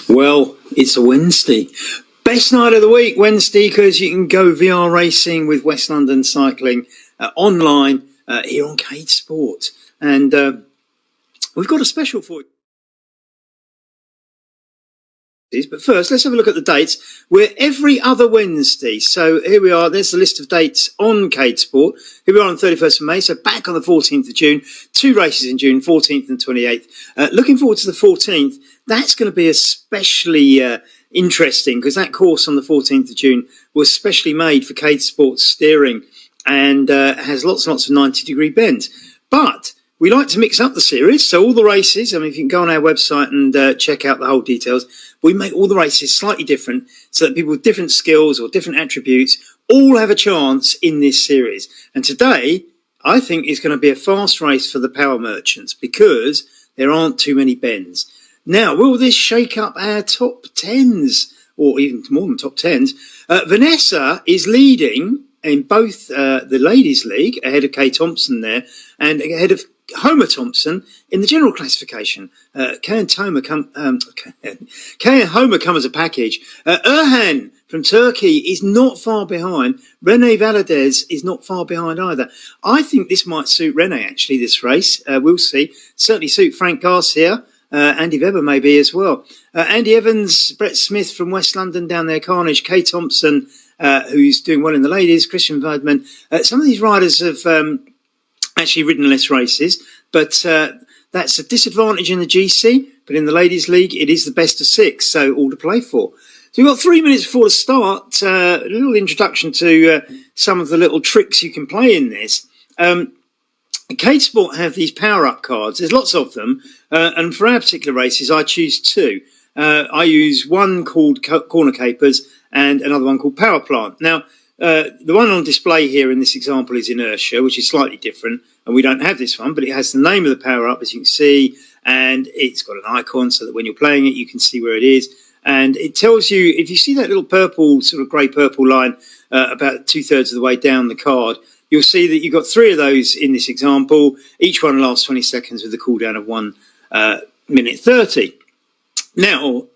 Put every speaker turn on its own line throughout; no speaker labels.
Well, it's a Wednesday. Best night of the week, Wednesday, because you can go VEER racing with West London Cycling online here on CADEsport. And we've got a special for you. But first, let's have a look at the dates. We're every other Wednesday. So here we are. There's the list of dates on CADEsport. Here we are on the 31st of May. So back on the 14th of June. 2 races in June, 14th and 28th. Looking forward to the 14th. That's going to be especially interesting because that course on the 14th of June was specially made for CADEsport steering and has lots and lots of 90-degree bends. But we like to mix up the series, so all the races, I mean, if you can go on our website and check out the whole details, we make all the races slightly different so that people with different skills or different attributes all have a chance in this series. And today, I think is going to be a fast race for the power merchants because there aren't too many bends. Now, will this shake up our top 10s or even more than top 10s? Vanessa is leading in both the Ladies' League, ahead of Kay Thompson there, and ahead of Homer Thompson in the general classification. Kay and Homer come as a package. Erhan from Turkey is not far behind. Rene Valadez is not far behind either. I think this might suit Rene, actually, this race. We'll see. Certainly suit Frank Garcia. Andy Webber maybe as well. Andy Evans, Brett Smith from West London down there, Carnage, Kay Thompson, who's doing well in the ladies, Christian Verdman. Some of these riders have actually ridden less races, but that's a disadvantage in the GC. But in the Ladies' League, it is the best of 6, so all to play for. So we've got 3 minutes before the start. A little introduction to some of the little tricks you can play in this. CADEsport have these power-up cards. There's lots of them, and for our particular races, I choose 2. I use one called Corner Capers and another one called Power Plant. Now, the one on display here in this example is Inertia, which is slightly different, and we don't have this one, but it has the name of the power-up, as you can see, and it's got an icon so that when you're playing it, you can see where it is. And it tells you, if you see that little purple, sort of grey-purple line about 2/3 of the way down the card, you'll see that you've got 3 of those in this example. Each one lasts 20 seconds with a cooldown of 1 minute 30. Now,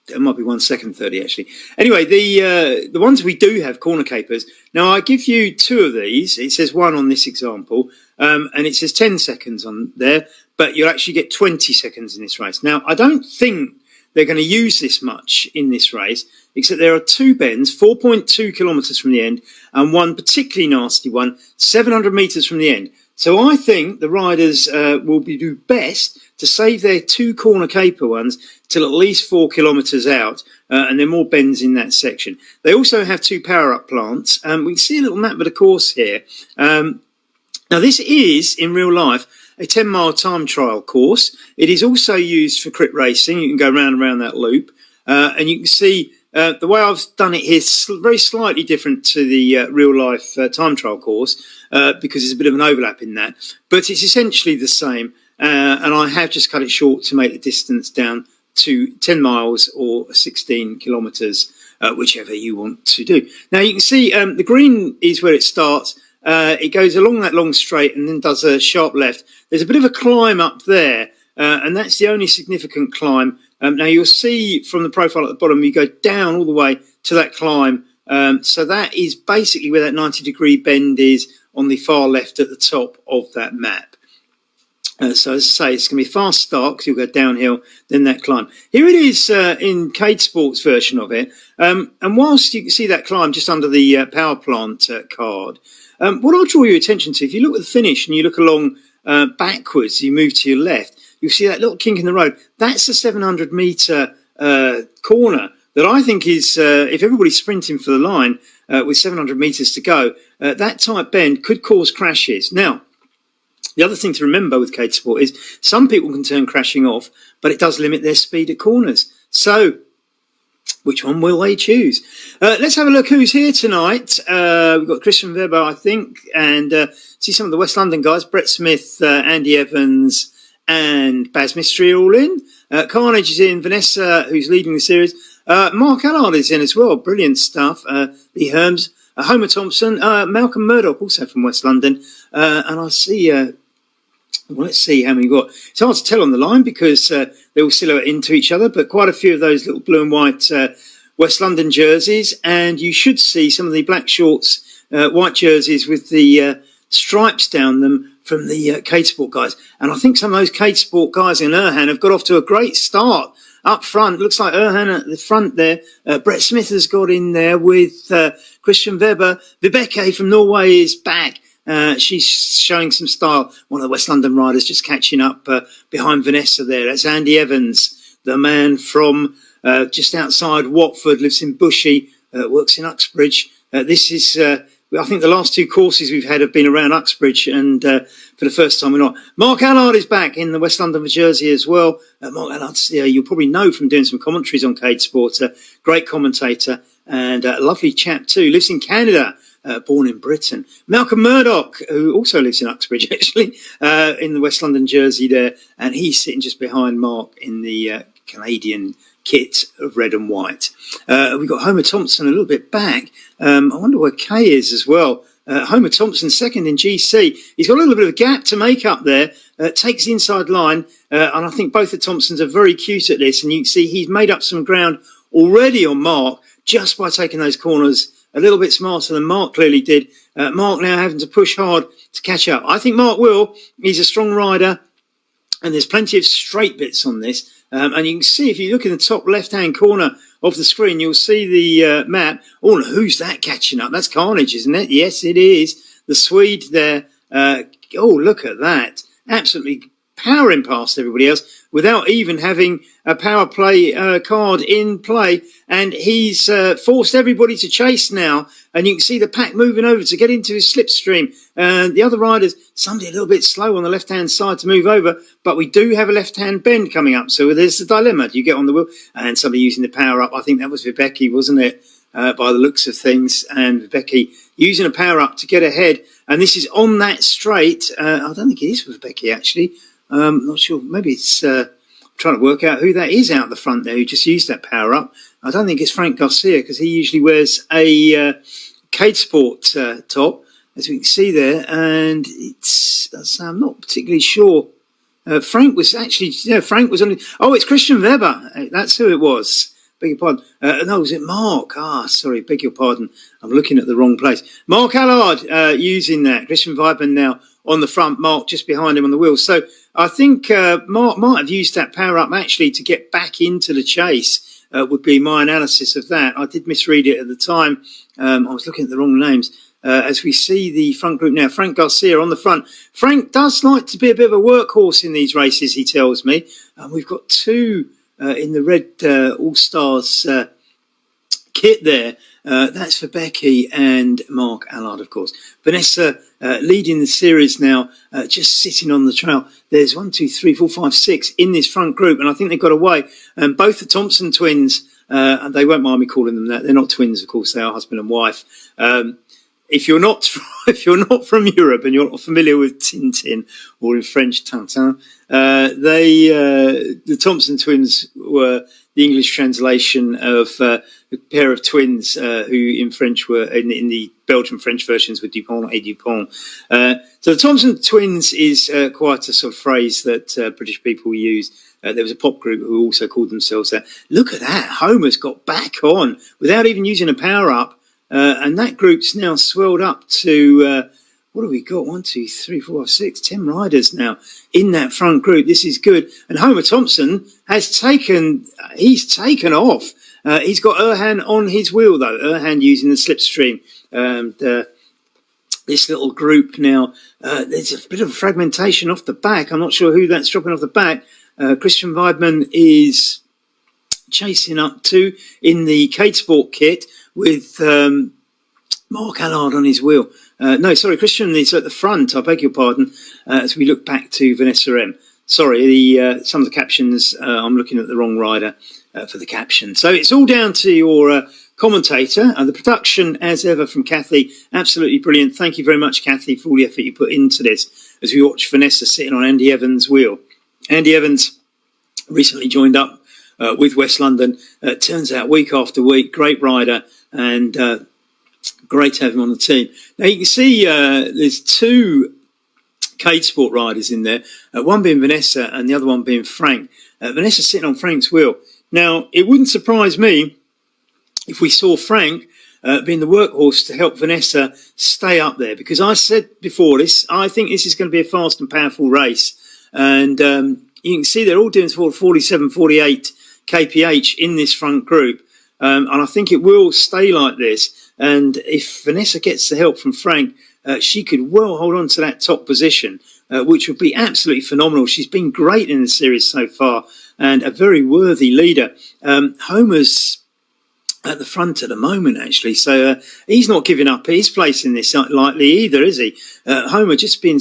it might be 1 second 30 actually. Anyway, the ones we do have, Corner Capers. Now, I give you 2 of these. It says 1 on this example, and it says 10 seconds on there, but you'll actually get 20 seconds in this race. Now, I don't think they're going to use this much in this race, except there are 2 bends, 4.2 kilometres from the end, and one particularly nasty one, 700 metres from the end. So I think the riders will do best to save their 2 corner caper ones till at least 4 kilometres out, and there are more bends in that section. They also have 2 power-up plants. We can see a little map of the course here. Now, this is, in real life, a 10-mile time trial course. It is also used for crit racing. You can go round and round that loop. And you can see the way I've done it here is very slightly different to the real-life time trial course because there's a bit of an overlap in that. But it's essentially the same. And I have just cut it short to make the distance down to 10 miles or 16 kilometres, whichever you want to do. Now, you can see the green is where it starts. It goes along that long straight and then does a sharp left. There's a bit of a climb up there, and that's the only significant climb Now you'll see from the profile at the bottom, you go down all the way to that climb. So that is basically where that 90-degree bend is on the far left at the top of that map. So as I say, it's going to be a fast start because you'll go downhill, then that climb. Here it is in CADEsport's version of it. And whilst you can see that climb just under the power plant card, what I'll draw your attention to, if you look at the finish and you look along backwards, you move to your left, you'll see that little kink in the road. That's a 700-metre corner that I think is, if everybody's sprinting for the line with 700 metres to go, that tight bend could cause crashes. Now, the other thing to remember with CADEsport is some people can turn crashing off, but it does limit their speed at corners. So, which one will they choose? Let's have a look who's here tonight. We've got Christian Weber, I think, and see some of the West London guys. Brett Smith, Andy Evans, and Baz Mystery are all in. Carnage is in. Vanessa, who's leading the series. Mark Allard is in as well. Brilliant stuff. Lee Herms, Homer Thompson, Malcolm Murdoch, also from West London. And I see, well, let's see how many we've got. It's hard to tell on the line because they all silhouette into each other, but quite a few of those little blue and white West London jerseys. And you should see some of the black shorts, white jerseys with the stripes down them from the CADEsport guys. And I think some of those CADEsport guys in Erhan have got off to a great start. Up front, looks like Erhan at the front there. Brett Smith has got in there with Christian Weber. Vibeke from Norway is back. She's showing some style. One of the West London riders just catching up behind Vanessa there. That's Andy Evans, the man from just outside Watford, lives in Bushey, works in Uxbridge. This is, I think the last two courses we've had have been around Uxbridge, and for the first time we're not. Mark Allard is back in the West London jersey as well. Mark Allard, you'll probably know from doing some commentaries on CADEsport, a great commentator and a lovely chap too. Lives in Canada, born in Britain. Malcolm Murdoch, who also lives in Uxbridge actually, in the West London jersey there, and he's sitting just behind Mark in the Canadian kit of red and white. We've got Homer Thompson a little bit back. I wonder where Kay is as well. Homer Thompson second in GC. He's got a little bit of a gap to make up there. Takes the inside line. And I think both the Thompsons are very cute at this. And you can see he's made up some ground already on Mark just by taking those corners a little bit smarter than Mark clearly did. Mark now having to push hard to catch up. I think Mark will. He's a strong rider. And there's plenty of straight bits on this. And you can see, if you look in the top left-hand corner of the screen, you'll see the map. Oh, who's that catching up? That's Carnage, isn't it? Yes, it is. The Swede there. Oh, look at that. Absolutely powering past everybody else without even having a power play card in play. And he's forced everybody to chase now. And you can see the pack moving over to get into his slipstream. The other riders, somebody a little bit slow on the left-hand side to move over. But we do have a left-hand bend coming up. So there's the dilemma. Do you get on the wheel? And somebody using the power-up. I think that was Vibeke, wasn't it? By the looks of things. And Vibeke using a power-up to get ahead. And this is on that straight. I don't think it is Vibeke, actually. Not sure. Maybe it's trying to work out who that is out the front there who just used that power up. I don't think it's Frank Garcia because he usually wears a CADEsport top, as we can see there, and I'm not particularly sure. Frank was actually, Frank was on. Oh, it's Christian Weber. That's who it was. Beg your pardon. No, was it Mark? Sorry, beg your pardon. I'm looking at the wrong place. Mark Allard using that. Christian Weber now on the front, Mark just behind him on the wheel. So I think Mark might have used that power up actually to get back into the chase, would be my analysis of that. I did misread it at the time. I was looking at the wrong names. As we see the front group now, Frank Garcia on the front. Frank does like to be a bit of a workhorse in these races, he tells me. We've got two in the red All-Stars kit there. That's for Becky and Mark Allard, of course. Vanessa leading the series now, just sitting on the trail. There's 1, 2, 3, 4, 5, 6 in this front group, and I think they've got away. Both the Thompson twins, and they won't mind me calling them that. They're not twins, of course. They are husband and wife. if you're not from Europe and you're not familiar with Tintin, or in French Tintin, the Thompson twins were the English translation of a pair of twins who in French were in the Belgian French versions were Dupont et Dupont. So the Thompson twins is quite a sort of phrase that British people use. There was a pop group who also called themselves that. Look at that, Homer's got back on without even using a power up. And that group's now swelled up to, what have we got? 1, 2, 3, 4, 5, 6, 10 riders now in that front group. This is good. And Homer Thompson he's taken off. He's got Erhan on his wheel, though. Erhan using the slipstream. This little group now, there's a bit of fragmentation off the back. I'm not sure who that's dropping off the back. Christian Weidman is chasing up to in the CADEsport kit with Mark Allard on his wheel. Christian is at the front, I beg your pardon, as we look back to Vanessa M. Sorry, some of the captions, I'm looking at the wrong rider for the caption. So it's all down to your commentator, and the production, as ever, from Kathy, absolutely brilliant. Thank you very much, Kathy, for all the effort you put into this as we watch Vanessa sitting on Andy Evans' wheel. Andy Evans recently joined up with West London. Turns out week after week, great rider, and great to have him on the team. Now you can see there's two CADEsport riders in there, one being Vanessa and the other one being Frank. Vanessa sitting on Frank's wheel. Now, it wouldn't surprise me if we saw Frank being the workhorse to help Vanessa stay up there, because I said before this, I think this is going to be a fast and powerful race. And you can see they're all doing 47, 48 kph in this front group. And I think it will stay like this. And if Vanessa gets the help from Frank, she could well hold on to that top position, which would be absolutely phenomenal. She's been great in the series so far and a very worthy leader. Homer's at the front at the moment, actually. So he's not giving up his place in this lightly either, is he? Homer just been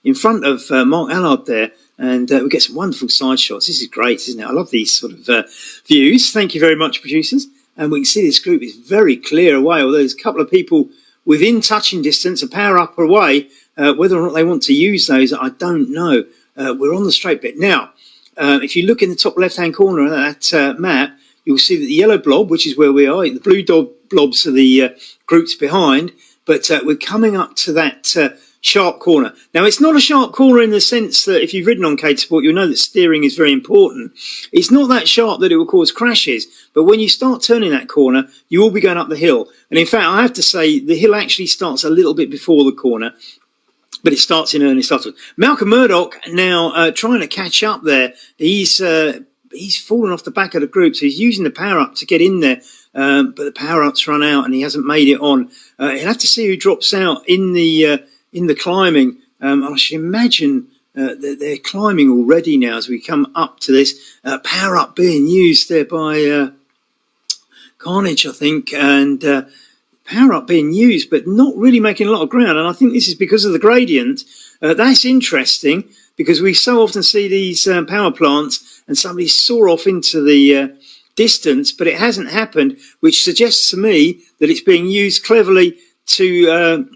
in front of Mark Allard there, and we get some wonderful side shots. This is great, isn't it? I love these sort of views. Thank you very much, producers. And we can see this group is very clear away, although there's a couple of people within touching distance, a power up away. Whether or not they want to use those, I don't know. We're on the straight bit. Now, if you look in the top left-hand corner of that map, you'll see that the yellow blob, which is where we are, the blue blobs are the groups behind, but we're coming up to that sharp corner. Now, it's not a sharp corner in the sense that if you've ridden on CADEsport, you'll know that steering is very important. It's not that sharp that it will cause crashes, but when you start turning that corner, you will be going up the hill. And in fact, I have to say, the hill actually starts a little bit before the corner, but it starts in earnest afterwards. Malcolm Murdoch now trying to catch up there. He's fallen off the back of the group, so he's using the power-up to get in there, but the power-up's run out and he hasn't made it on. He'll have to see who drops out in the climbing. I should imagine that they're climbing already now as we come up to this. Power-up being used there by Carnage, I think, and power-up being used, but not really making a lot of ground. And I think this is because of the gradient. That's interesting, because we so often see these power plants and somebody soar off into the distance, but it hasn't happened, which suggests to me that it's being used cleverly to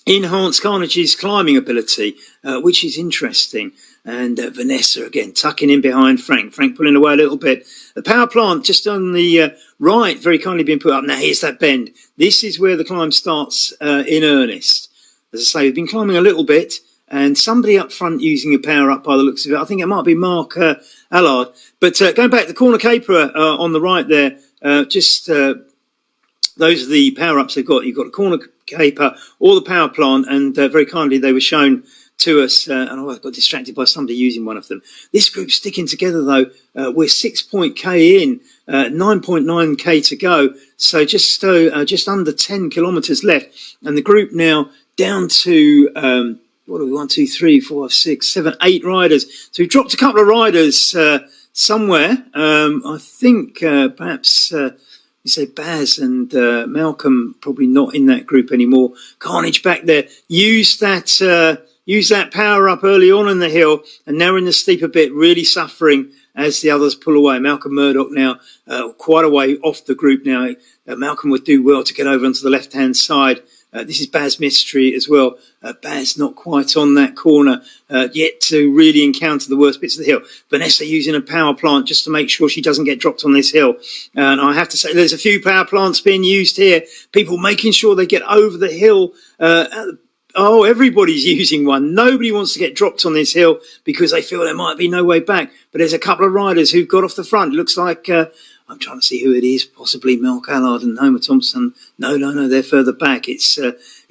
enhance Carnage's climbing ability, which is interesting. And Vanessa again tucking in behind Frank. Frank pulling away a little bit. The power plant just on the right, very kindly being put up. Now here's that bend. This is where the climb starts in earnest. As I say, we've been climbing a little bit, and somebody up front using a power up by the looks of it. I think it might be Mark Allard. But going back, the corner caper on the right there, those are the power ups they've got. You've got a corner caper or the power plant, and very kindly they were shown to us, and I got distracted by somebody using one of them. This group's sticking together though. We're 6.k in, 9.9k to go, so just under 10 kilometres left, and the group now down to what are we? 1, 2, 3, 4, 5, 6, 7, 8 riders. So we've dropped a couple of riders somewhere. I think perhaps you say Baz and Malcolm probably not in that group anymore. Carnage back there. Use that power up early on in the hill, and now in the steeper bit, really suffering as the others pull away. Malcolm Murdoch now quite a way off the group now. Malcolm would do well to get over onto the left-hand side This is Baz Mystery as well. Baz not quite on that corner yet to really encounter the worst bits of the hill. Vanessa using a power plant just to make sure she doesn't get dropped on this hill. And I have to say there's a few power plants being used here. People making sure they get over the hill. Everybody's using one. Nobody wants to get dropped on this hill because they feel there might be no way back. But there's a couple of riders who've got off the front. It looks like... I'm trying to see who it is, possibly Mark Allard and Homer Thompson. No, they're further back. It's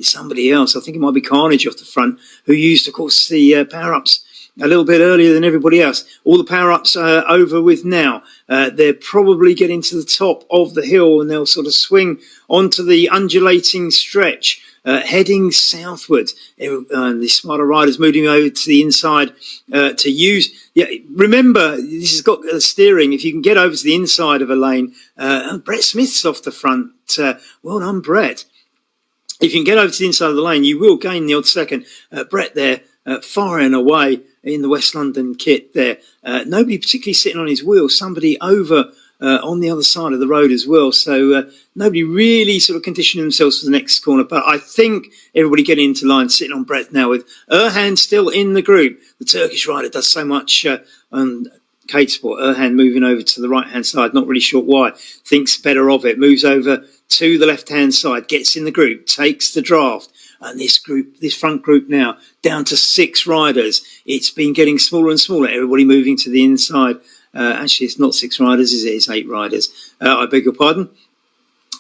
somebody else. I think it might be Carnage off the front, who used, of course, the power-ups a little bit earlier than everybody else. All the power-ups are over with now. They're probably getting to the top of the hill and they'll sort of swing onto the undulating stretch. Heading southward, and the smarter riders moving over to the inside to use. Yeah, remember this has got steering. If you can get over to the inside of a lane, Brett Smith's off the front. Well done, Brett. If you can get over to the inside of the lane, you will gain the odd second. Brett there, firing away in the West London kit there. Nobody particularly sitting on his wheel. Somebody over. On the other side of the road as well. So nobody really sort of conditioning themselves for the next corner. But I think everybody getting into line, sitting on breath now with Erhan still in the group. The Turkish rider does so much on CADEsport. Erhan moving over to the right-hand side, not really sure why. Thinks better of it, moves over to the left-hand side, gets in the group, takes the draft. And this front group now, down to 6 riders. It's been getting smaller and smaller. Everybody moving to the inside. Actually, it's not 6 riders, is it? It's 8 riders. I beg your pardon.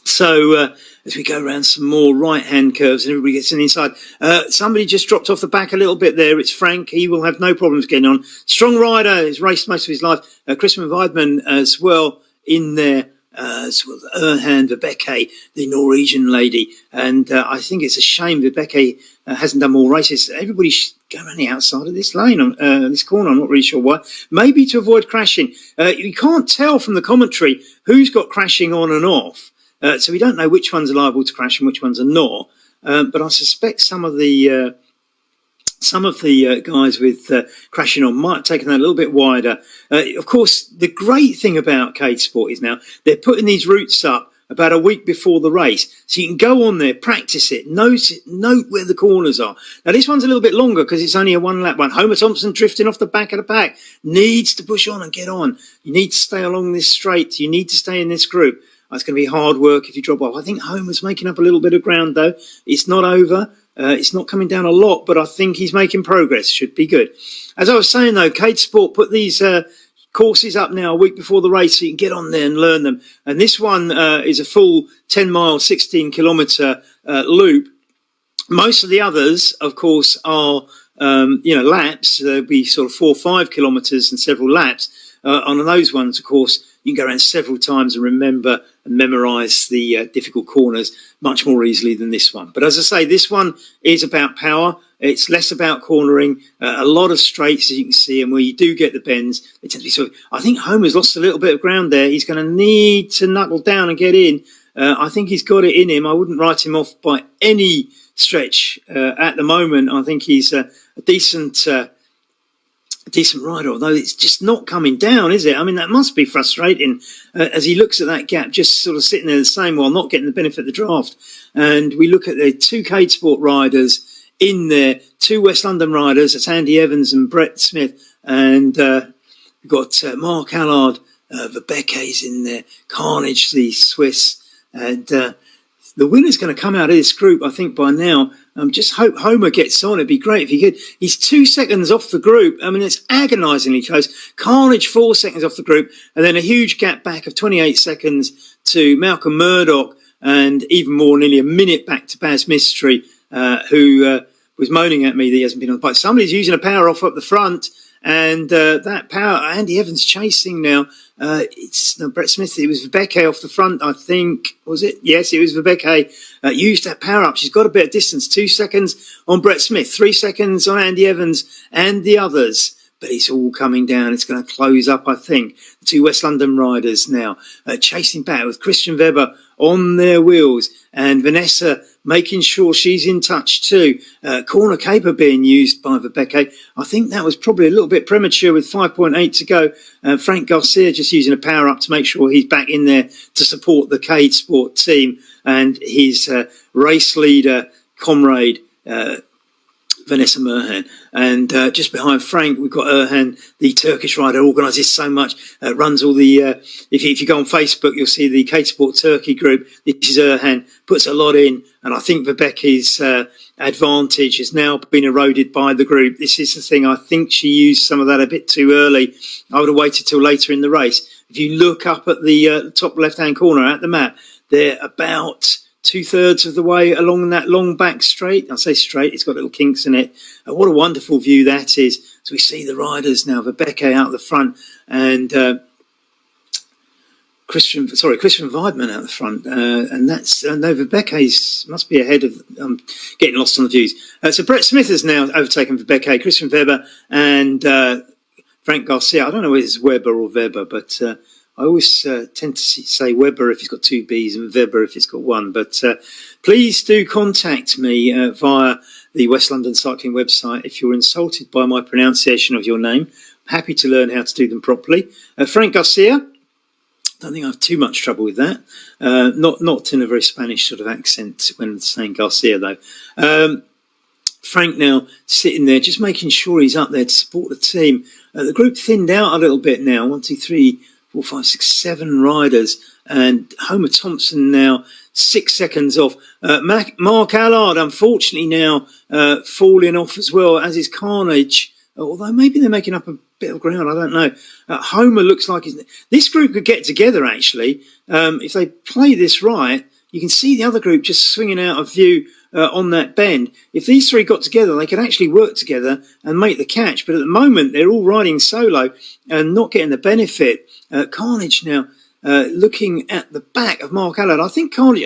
So as we go around some more right-hand curves and everybody gets in the inside, somebody just dropped off the back a little bit there. It's Frank. He will have no problems getting on. Strong rider. He's raced most of his life. Christopher Weidman as well in there. As well, Erhan Vibeke, the Norwegian lady. And I think it's a shame Vibeke hasn't done more races. Everybody should go around the outside of this lane, on this corner. I'm not really sure why. Maybe to avoid crashing. You can't tell from the commentary who's got crashing on and off. So we don't know which ones are liable to crash and which ones are not. But I suspect some of the guys with crashing on might have taken that a little bit wider. Of course, the great thing about CADEsport is now they're putting these routes up about a week before the race. So you can go on there, practice it, note where the corners are. Now, this one's a little bit longer because it's only a 1-lap one. Homer Thompson drifting off the back of the pack. Needs to push on and get on. You need to stay along this straight. You need to stay in this group. It's going to be hard work if you drop off. I think Homer's making up a little bit of ground, though. It's not over. It's not coming down a lot, but I think he's making progress. Should be good. As I was saying, though, CADEsport put these courses up now a week before the race so you can get on there and learn them. And this one is a full 10-mile, 16-kilometre loop. Most of the others, of course, are laps. There'll be sort of 4 or 5 kilometres and several laps. On those ones, of course, you can go around several times and remember and memorise the difficult corners much more easily than this one. But as I say, this one is about power. It's less about cornering. A lot of straights, as you can see, and where you do get the bends, they tend to be sort of... I think Homer's lost a little bit of ground there. He's going to need to knuckle down and get in. I think he's got it in him. I wouldn't write him off by any stretch at the moment. I think he's a decent rider, although it's just not coming down, is it? I mean, that must be frustrating as he looks at that gap, just sort of sitting there the same while not getting the benefit of the draft. And we look at the 2 CADEsport riders in there, 2 West London riders, that's Andy Evans and Brett Smith, and we've got Mark Allard, Vibeke's in there, Carnage, the Swiss, and the winner's going to come out of this group, I think, by now. Just hope Homer gets on. It'd be great if he could. He's 2 seconds off the group. I mean, it's agonisingly close. Carnage 4 seconds off the group, and then a huge gap back of 28 seconds to Malcolm Murdoch, and even more, nearly a minute back to Baz Mystery, who was moaning at me that he hasn't been on the bike. Somebody's using a power off up the front, and that power, Andy Evans chasing now. It's no, Brett Smith. It was Vibeke off the front, I think. Was it? Yes, it was Vibeke. Used that power up. She's got a bit of distance. 2 seconds on Brett Smith, 3 seconds on Andy Evans and the others. But it's all coming down. It's going to close up, I think. The 2 West London riders now chasing back with Christian Weber on their wheels, and Vanessa making sure she's in touch too. Corner caper being used by Vibeke. I think that was probably a little bit premature with 5.8 to go. Frank Garcia just using a power up to make sure he's back in there to support the CADEsport team. and his race leader, comrade, Vanessa Merhan. And just behind Frank, we've got Erhan, the Turkish rider, organises so much, runs all the... if you go on Facebook, you'll see the CADEsport Turkey group. This is Erhan, puts a lot in, and I think Vibecke's advantage has now been eroded by the group. This is the thing. I think she used some of that a bit too early. I would have waited till later in the race. If you look up at the top left-hand corner at the map, they're about 2/3 of the way along that long back straight. I say straight, it's got little kinks in it. What a wonderful view that is. So we see the riders now, Vibeke out the front, and Christian Weidman out the front, and that's no, Vibeke must be ahead of. Getting lost on the views. So Brett Smith has now overtaken Vibeke, Christian Weber, and Frank Garcia. I don't know whether it's Weber or Weber, but I always tend to say Weber if it's got 2 B's and Weber if it's got 1. But please do contact me via the West London Cycling website if you're insulted by my pronunciation of your name. I'm happy to learn how to do them properly. Frank Garcia. Don't think I have too much trouble with that. Not in a very Spanish sort of accent when saying Garcia, though. Frank now sitting there, just making sure he's up there to support the team. The group thinned out a little bit now. 1, 2, 3, 4, 5, 6, 7 riders. And Homer Thompson now 6 seconds off. Mark Allard, unfortunately, now falling off as well, as is Carnage. Although maybe they're making up a bit of ground, I don't know. Homer looks like this group could get together, actually. If they play this right, you can see the other group just swinging out of view on that bend. If these 3 got together, they could actually work together and make the catch. But at the moment, they're all riding solo and not getting the benefit. Carnage now looking at the back of Mark Allard. I think Carnage...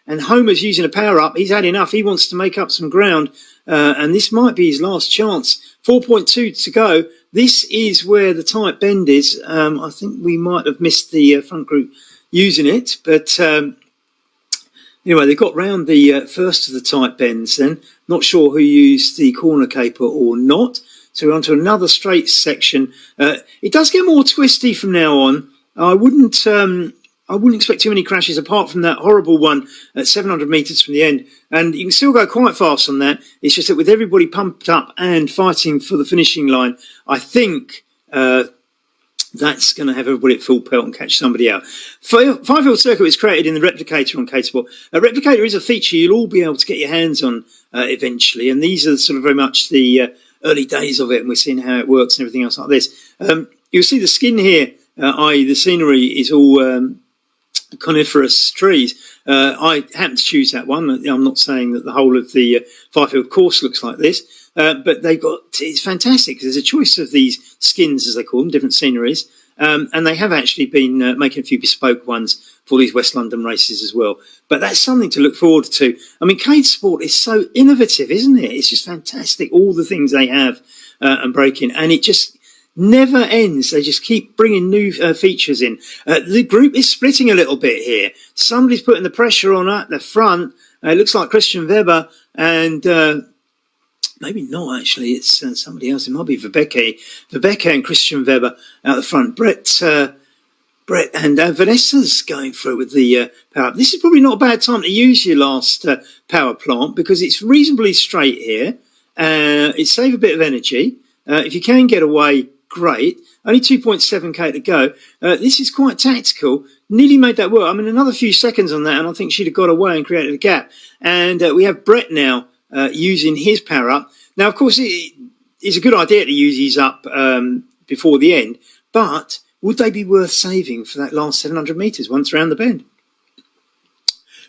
and Homer's using a power-up. He's had enough. He wants to make up some ground. And this might be his last chance. 4.2 to go. This is where the tight bend is. I think we might have missed the front group using it. But anyway, they got round the first of the tight bends then. Not sure who used the corner caper or not. So we're on to another straight section. It does get more twisty from now on. I wouldn't expect too many crashes apart from that horrible one at 700 metres from the end. And you can still go quite fast on that. It's just that with everybody pumped up and fighting for the finishing line, I think that's going to have everybody at full pelt and catch somebody out. Five-wheel circuit was created in the Replicator on CADEsport. A Replicator is a feature you'll all be able to get your hands on eventually. And these are sort of very much the early days of it. And we're seeing how it works and everything else like this. You'll see the skin here, i.e. the scenery is all... coniferous trees. I happen to choose that one. I'm not saying that the whole of the Fifield course looks like this, but it's fantastic. There's a choice of these skins, as they call them, different sceneries, and they have actually been making a few bespoke ones for these West London races as well. But that's something to look forward to. I mean, CADEsport is so innovative, isn't it? It's just fantastic, all the things they have and breaking, and it just never ends. They just keep bringing new features in. The group is splitting a little bit here. Somebody's putting the pressure on at the front. It looks like Christian Weber and maybe not, actually. It's somebody else. It might be Vibeke. Vibeke and Christian Weber out the front. Brett and Vanessa's going through with the power. This is probably not a bad time to use your last power plant because it's reasonably straight here. It saves a bit of energy. If you can get away, great. Only 2.7k to go. This is quite tactical. Nearly made that work. I mean, another few seconds on that, and I think she'd have got away and created a gap. And we have Brett now using his power up. Now, of course, it's a good idea to use these up before the end, but would they be worth saving for that last 700 metres once around the bend?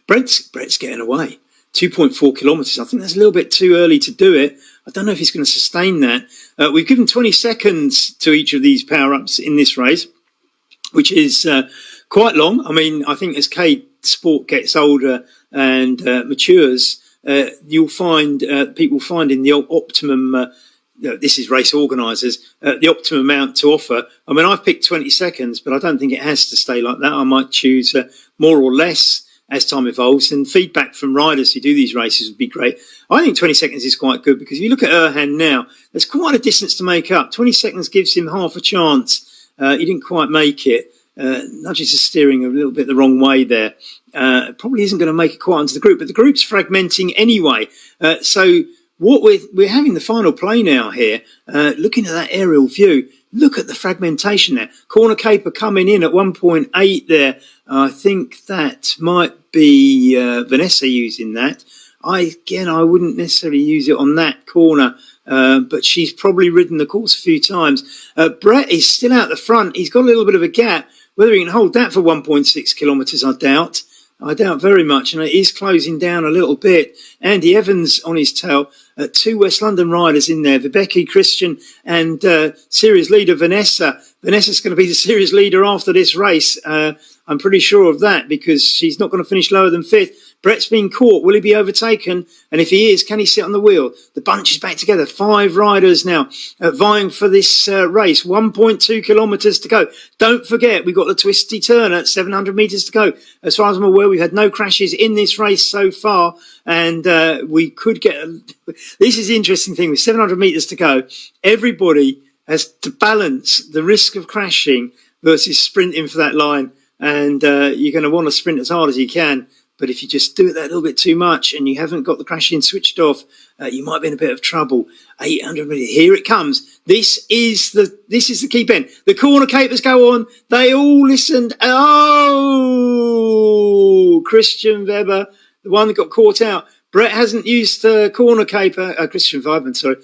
Brett's getting away. 2.4 kilometres. I think that's a little bit too early to do it. I don't know if he's going to sustain that. We've given 20 seconds to each of these power-ups in this race, which is quite long. I mean, I think as CADEsport gets older and matures, you'll find people finding the optimum, this is race organisers, the optimum amount to offer. I mean, I've picked 20 seconds, but I don't think it has to stay like that. I might choose more or less as time evolves, and feedback from riders who do these races would be great. I think 20 seconds is quite good because if you look at Erhan now, there's quite a distance to make up. 20 seconds gives him half a chance. He didn't quite make it. nudges the steering a little bit the wrong way there. Probably isn't going to make it quite onto the group, but the group's fragmenting anyway. So what we're having the final play now here, looking at that aerial view. Look at the fragmentation there. Corner caper coming in at 1.8 there. I think that might be Vanessa using that. I wouldn't necessarily use it on that corner, but she's probably ridden the course a few times. Brett is still out the front. He's got a little bit of a gap. Whether he can hold that for 1.6 kilometres, I doubt. I doubt very much, and it is closing down a little bit. Andy Evans on his tail. Two West London riders in there, Vibeke Christian and series leader Vanessa. Vanessa's going to be the series leader after this race. I'm pretty sure of that because she's not going to finish lower than fifth. Brett's been caught. Will he be overtaken? And if he is, can he sit on the wheel? The bunch is back together. 5 riders now vying for this race. 1.2 kilometres to go. Don't forget, we've got the twisty turn at 700 metres to go. As far as I'm aware, we've had no crashes in this race so far. And we could get... This is the interesting thing. With 700 metres to go, everybody has to balance the risk of crashing versus sprinting for that line. And you're going to want to sprint as hard as you can. But if you just do it that little bit too much and you haven't got the crashing switched off, you might be in a bit of trouble. 800 metres. Here it comes. This is the key bend. The corner capers go on. They all listened. Oh, Christian Weber, the one that got caught out. Brett hasn't used the corner caper. Christian Weidman, sorry.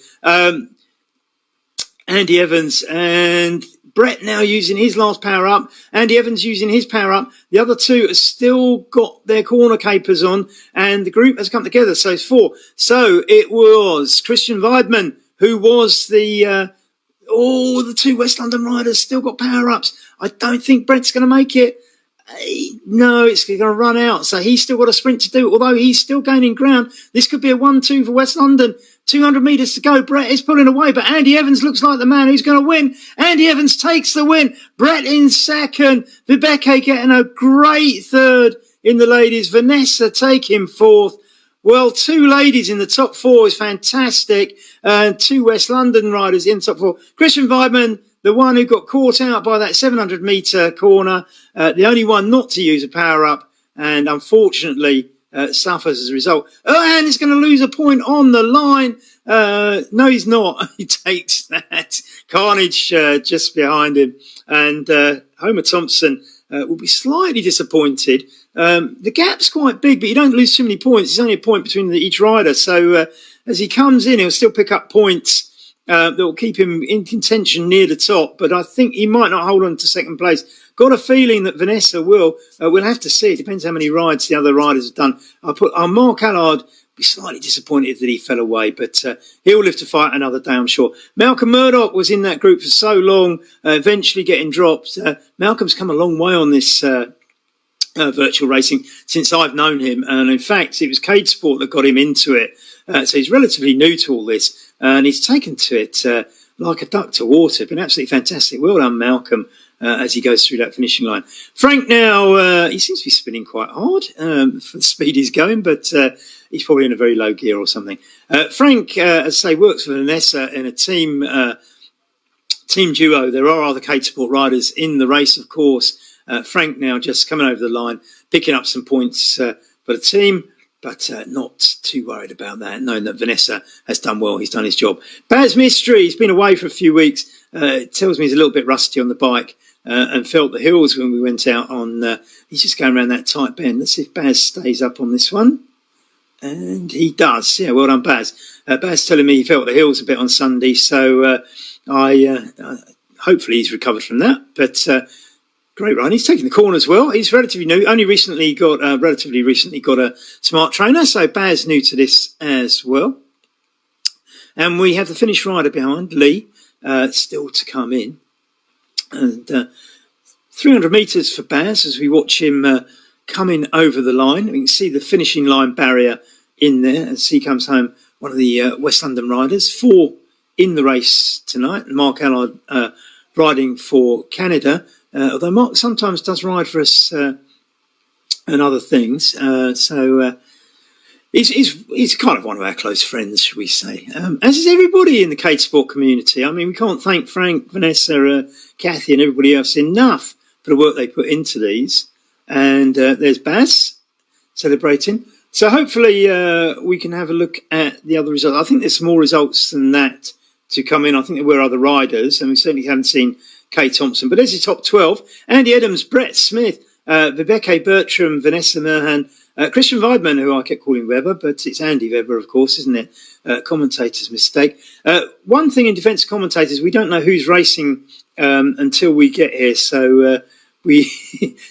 Andy Evans and Brett now using his last power up. Andy Evans using his power up. The other two have still got their corner capers on, and the group has come together. So it's 4. So it was Christian Weidman who was the 2 West London riders still got power ups. I don't think Brett's going to make it. No, it's going to run out. So he's still got a sprint to do, although he's still gaining ground. This could be a 1-2 for West London. 200 metres to go. Brett is pulling away, but Andy Evans looks like the man who's going to win. Andy Evans takes the win. Brett in second. Vibeke getting a great third in the ladies. Vanessa taking 4th. Well, 2 ladies in the top 4 is fantastic. 2 West London riders in top 4. Christian Weidman, the one who got caught out by that 700 metre corner, the only one not to use a power up, and unfortunately suffers as a result. And he's going to lose a point on the line. No, he's not. He takes that. Carnage just behind him, and Homer Thompson will be slightly disappointed. The gap's quite big, but you don't lose too many points. There's only a point between each rider, so as he comes in, he'll still pick up points that will keep him in contention near the top, but I think he might not hold on to second place. Got a feeling that Vanessa will. We'll have to see. It depends how many rides the other riders have done. Mark Allard be slightly disappointed that he fell away, but he'll live to fight another day, I'm sure. Malcolm Murdoch was in that group for so long, eventually getting dropped. Malcolm's come a long way on this virtual racing since I've known him, and in fact, it was CADEsport that got him into it. So he's relatively new to all this, and he's taken to it like a duck to water. Been absolutely fantastic. Well done, Malcolm, as he goes through that finishing line. Frank now, he seems to be spinning quite hard for the speed he's going, but he's probably in a very low gear or something. Frank, as I say, works for Vanessa in a team duo. There are other CADEsport riders in the race, of course. Frank now just coming over the line, picking up some points for the team, but not too worried about that, knowing that Vanessa has done well. He's done his job. Baz Mystery, he's been away for a few weeks. It tells me he's a little bit rusty on the bike and felt the hills when we went out on... he's just going around that tight bend. Let's see if Baz stays up on this one. And he does. Yeah, well done, Baz. Baz telling me he felt the hills a bit on Sunday, so hopefully he's recovered from that. But... great run. He's taking the corners well. He's relatively new. Only recently got a smart trainer. So Baz new to this as well. And we have the Finnish rider behind, Lee, still to come in. And 300 metres for Baz as we watch him coming over the line. We can see the finishing line barrier in there as he comes home. One of the West London riders. 4 in the race tonight. Mark Allard riding for Canada. Although Mark sometimes does ride for us and other things. He's kind of one of our close friends, shall we say. As is everybody in the CADEsport community. I mean, we can't thank Frank, Vanessa, Kathy and everybody else enough for the work they put into these. And there's Baz celebrating. So hopefully we can have a look at the other results. I think there's some more results than that to come in. I think there were other riders, and we certainly haven't seen Kay Thompson. But there's your top 12. Andy Adams, Brett Smith, Vibeke Bertram, Vanessa Merhan, Christian Weidman, who I kept calling Weber, but it's Andy Weber, of course, isn't it? Commentator's mistake. One thing in defence of commentators, we don't know who's racing until we get here, so we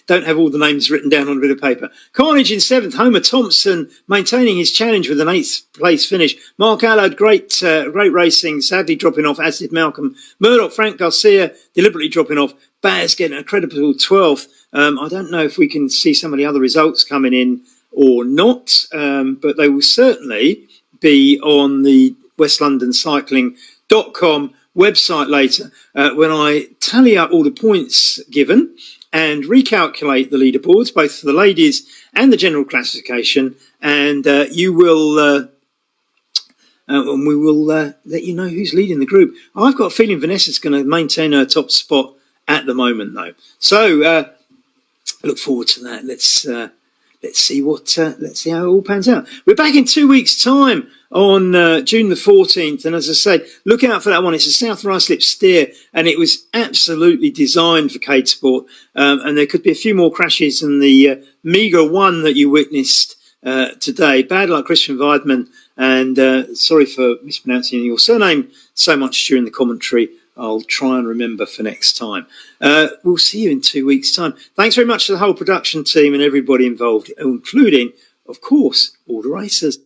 don't have all the names written down on a bit of paper. Carnage in 7th, Homer Thompson maintaining his challenge with an 8th place finish. Mark Allard, great racing, sadly dropping off, as did Malcolm. Murdoch, Frank Garcia, deliberately dropping off. Baz getting a creditable 12th. I don't know if we can see some of the other results coming in or not, but they will certainly be on the westlondoncycling.com website later when I tally up all the points given and recalculate the leaderboards, both for the ladies and the general classification, and we will let you know who's leading the group. I've got a feeling Vanessa's going to maintain her top spot at the moment, though. So I look forward to that. Let's see how it all pans out. We're back in 2 weeks' time on June the 14th, and as I say, look out for that one. It's a South Ruislip steer, and it was absolutely designed for CADEsport, and there could be a few more crashes than the meagre one that you witnessed today. Bad luck, Christian Weidman, and sorry for mispronouncing your surname so much during the commentary. I'll try and remember for next time. We'll see you in 2 weeks' time. Thanks very much to the whole production team and everybody involved, including, of course, all the racers.